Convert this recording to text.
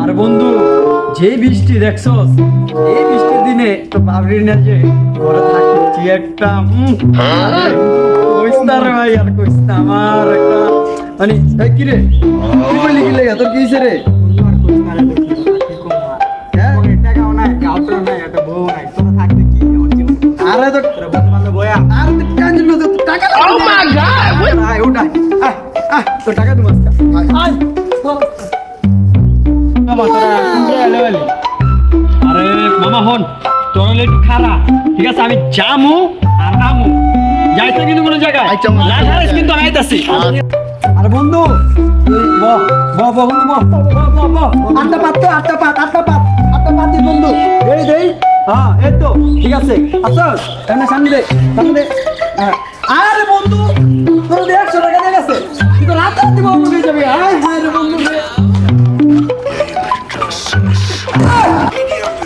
আর বন্ধু যে বৃষ্টি দেখছস এই বৃষ্টির দিনে তো বাবরি না যে ঘরে থাকছি একটা কইস্তা রে ভাই আর কইস্তা আমার একটা মানে এই কি রে তুই বলি কি লাগা তোর কি হইছে রে আর কইস্তা রে কি কম হ্যাঁ ওই টাকাও নাই গাউটও নাই একটা বউ নাই তোরা থাকতে কি আমার জীবন আরে তো তোরা বন্ধু বান্ধব বয়া আর তো টেনশন না তো টাকা ও মাই গড আয় উঠা আয় তো টাকা দিমু আজকে আয় মামা তোরা কোনটা এলে এলে আরে মামা হন তোর হলে একটু খারাপ ঠিক আছে আমি জামু আর আমু যাইতে কিন্তু কোনো জায়গায় আচ্ছা, মামা। লাঠারেস কিন্তু আমি আইতাছি আরে বন্ধু এই বন্ধু আটটা পাত তো আটটা পাত দি বন্ধু দেই হ্যাঁ এই তো ঠিক আছে আচ্ছা সামনে দে হ্যাঁ। আরে বন্ধু তোর 100 টাকা দিয়ে গেছে তুই তো রাতে দিব বন্ধু যাবে হায় হায় রে বন্ধু রে